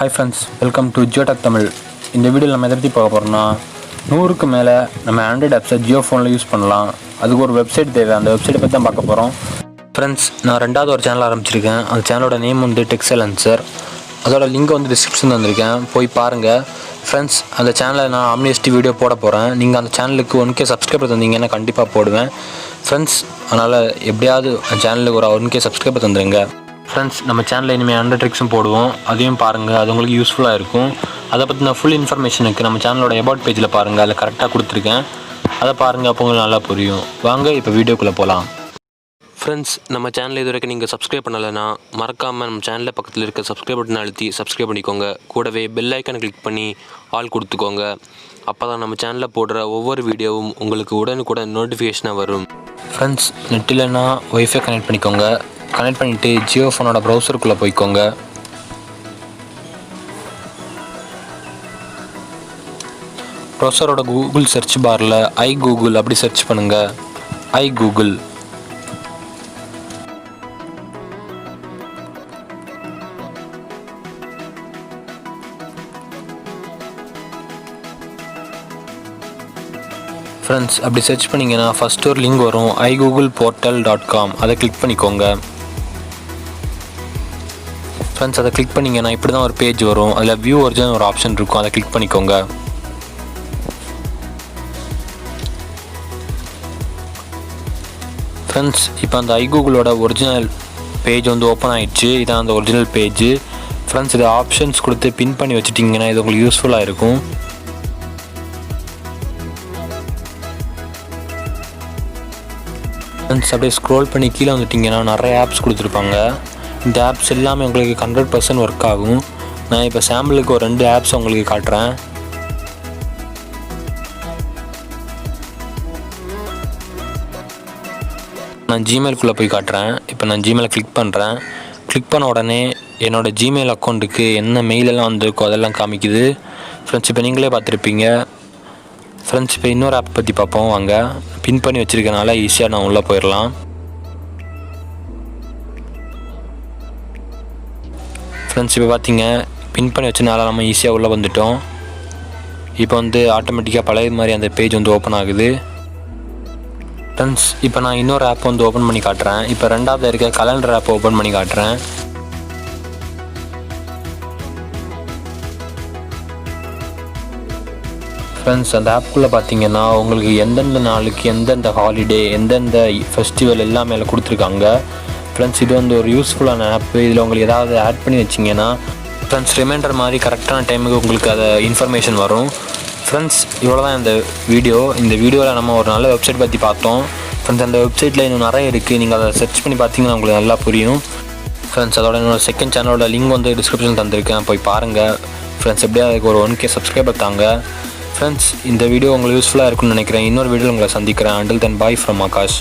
Hi friends, welcome to Jio Tech Tamil. இந்த வீடியோவில் நம்ம எதை பற்றி பார்க்க போகிறோம்னா 100க்கு மேலே நம்ம ஆண்ட்ராய்டு ஆப்ஸை ஜியோ ஃபோனில் யூஸ் பண்ணலாம். அதுக்கு ஒரு வெப்சைட் தேவை. அந்த வெப்சைட்டை பற்றி தான் பார்க்க போகிறோம். ஃப்ரெண்ட்ஸ், நான் ரெண்டாவது ஒரு சேனல் ஆரம்பிச்சிருக்கேன். அந்த சேனலோட நேம் வந்து டெக்ஸலன்சர். அதோட லிங்க் வந்து டிஸ்கிரிப்ஷன் தந்திருக்கேன், போய் பாருங்கள். ஃப்ரெண்ட்ஸ், அந்த சேனலை நான் ஆம்னியஸ்டி வீடியோ போட போகிறேன். நீங்கள் அந்த சேனலுக்கு 1K சப்ஸ்கிரைபர் தந்தீங்கன்னா கண்டிப்பாக போடுவேன். ஃப்ரெண்ட்ஸ், அதனால் எப்படியாவது அந்த சேனலுக்கு ஒரு 1K சப்ஸ்கிரைபர் தந்துடுங்க. ஃப்ரெண்ட்ஸ், நம்ம சேனலில் இனிமேல் 100 ட்ரிக்ஸும் போடுவோம். அதையும் பாருங்கள், அது உங்களுக்கு யூஸ்ஃபுல்லாக இருக்கும். அதை பற்றின ஃபுல் இன்ஃபர்மேஷனுக்கு நம்ம சேனலோட அபவுட் பேஜில் பாருங்கள், அதில் கரெக்டாக கொடுத்துருக்கேன். அதை பாருங்கள், அப்போ உங்களுக்கு நல்லா புரியும். வாங்க இப்போ வீடியோக்குள்ளே போகலாம். ஃப்ரெண்ட்ஸ், நம்ம சேனல் இது வரைக்கும் நீங்கள் சப்ஸ்கிரைப் பண்ணலைன்னா மறக்காமல் நம்ம சேனலில் பக்கத்தில் இருக்க சப்ஸ்கிரைப் பட்டன் அழுத்தி சப்ஸ்கிரைப் பண்ணிக்கோங்க. கூடவே பெல் ஐக்கானை கிளிக் பண்ணி ஆல் கொடுத்துக்கோங்க. அப்போ தான் நம்ம சேனலில் போடுற ஒவ்வொரு வீடியோவும் உங்களுக்கு உடனுக்குடன் நோட்டிஃபிகேஷனாக வரும். ஃப்ரெண்ட்ஸ், நெட் இல்லைன்னா ஒய்ஃபை கனெக்ட் பண்ணிக்கோங்க. கனெக்ட் பண்ணிவிட்டு ஜியோ ஃபோனோட ப்ரௌசருக்குள்ளே போய்க்கோங்க. ப்ரௌசரோட கூகுள் சர்ச் பாரில் ஐ கூகுள் அப்படி சர்ச் பண்ணுங்கள். ஐ கூகுள். ஃப்ரெண்ட்ஸ், அப்படி சர்ச் பண்ணிங்கன்னா ஃபஸ்ட்டு ஒரு லிங்க் வரும், igoogleportal.com. அதை கிளிக் பண்ணிக்கோங்க. ஃப்ரெண்ட்ஸ், அதை கிளிக் பண்ணிங்கன்னா இப்படி தான் ஒரு பேஜ் வரும். அதில் வியூ ஒரிஜினல் ஒரு ஆப்ஷன் இருக்கும், அதை கிளிக் பண்ணிக்கோங்க. ஃப்ரெண்ட்ஸ், இப்போ அந்த ஐகூகுளோட ஒரிஜினல் பேஜ் வந்து ஓப்பன் ஆகிடுச்சு. இதான் அந்த ஒரிஜினல் பேஜ். ஃப்ரெண்ட்ஸ், இதை ஆப்ஷன்ஸ் கொடுத்து பின் பண்ணி வச்சுட்டிங்கன்னா இது உங்களுக்கு யூஸ்ஃபுல்லாக இருக்கும். ஃப்ரெண்ட்ஸ், அப்படியே ஸ்க்ரோல் பண்ணி கீழே வந்துட்டிங்கன்னா நிறைய ஆப்ஸ் கொடுத்துருப்பாங்க. இந்த ஆப்ஸ் எல்லாமே உங்களுக்கு 100% ஒர்க் ஆகும். நான் இப்போ சாம்பிளுக்கு ஒரு 2 ஆப்ஸ் உங்களுக்கு காட்டுறேன். நான் ஜிமெயிலுக்குள்ளே போய் காட்டுறேன். இப்போ நான் ஜிமெயிலை கிளிக் பண்ணுறேன். கிளிக் பண்ண உடனே என்னோடய ஜிமெயில் அக்கௌண்ட்டுக்கு என்ன மெயிலெல்லாம் வந்திருக்கோ அதெல்லாம் காமிக்குது. ஃப்ரெண்ட்ஸ், இப்போ நீங்களே பார்த்துருப்பீங்க. ஃப்ரெண்ட்ஸ், இப்போ இன்னொரு ஆப் பற்றி பார்ப்போம் வாங்க. பின் பண்ணி வச்சுருக்கனால ஈஸியாக நான் உள்ளே போயிடலாம். ஃப்ரெண்ட்ஸ், இப்போ பார்த்தீங்க, பின் பண்ணி வச்சனால நம்ம ஈஸியாக உள்ளே வந்துட்டோம். இப்போ வந்து ஆட்டோமேட்டிக்காக பழைய மாதிரி அந்த பேஜ் வந்து ஓப்பன் ஆகுது. ஃப்ரெண்ட்ஸ், இப்போ நான் இன்னொரு ஆப் வந்து ஓப்பன் பண்ணி காட்டுறேன். இப்போ ரெண்டாவது இருக்க கலண்டர் ஆப் ஓப்பன் பண்ணி காட்டுறேன். ஃப்ரெண்ட்ஸ், அந்த ஆப்புக்குள்ளே பார்த்தீங்கன்னா உங்களுக்கு எந்தெந்த நாளுக்கு எந்தெந்த ஹாலிடே எந்தெந்த ஃபெஸ்டிவல் எல்லாம் மேலே கொடுத்துருக்காங்க. ஃப்ரெண்ட்ஸ், இது வந்து ஒரு யூஸ்ஃபுல்லான ஆப்பு. இதில் உங்களுக்கு ஏதாவது ஆட் பண்ணி வச்சிங்கன்னா ஃப்ரெண்ட்ஸ் ரிமைண்டர் மாதிரி கரெக்டான டைமுக்கு உங்களுக்கு அதை இன்ஃபர்மேஷன் வரும். ஃப்ரெண்ட்ஸ், இவ்வளோ தான் இந்த வீடியோ. இந்த வீடியோவில் நம்ம ஒரு நல்ல வெப்சைட் பற்றி பார்த்தோம். ஃப்ரெண்ட்ஸ், அந்த வெப்சைட்டில் இன்னும் நிறைய இருக்குது. நீங்கள் அதை சர்ச் பண்ணி பார்த்தீங்கன்னா உங்களுக்கு நல்லா புரியும். ஃப்ரெண்ட்ஸ், அதோட என்னோட செகண்ட் சேனலோட லிங்க் வந்து டிஸ்கிரிப்ஷனில் தந்திருக்கேன், போய் பாருங்கள். ஃப்ரெண்ட்ஸ், எப்படியா அதுக்கு ஒரு 1K சப்ஸ்கிரைபர் தாங்க. ஃப்ரெண்ட்ஸ், இந்த வீடியோ உங்களுக்கு யூஸ்ஃபுல்லாக இருக்குன்னு நினைக்கிறேன். இன்னொரு வீடியோவில் உங்களை சந்திக்கிறேன். Until then, bye from Akash.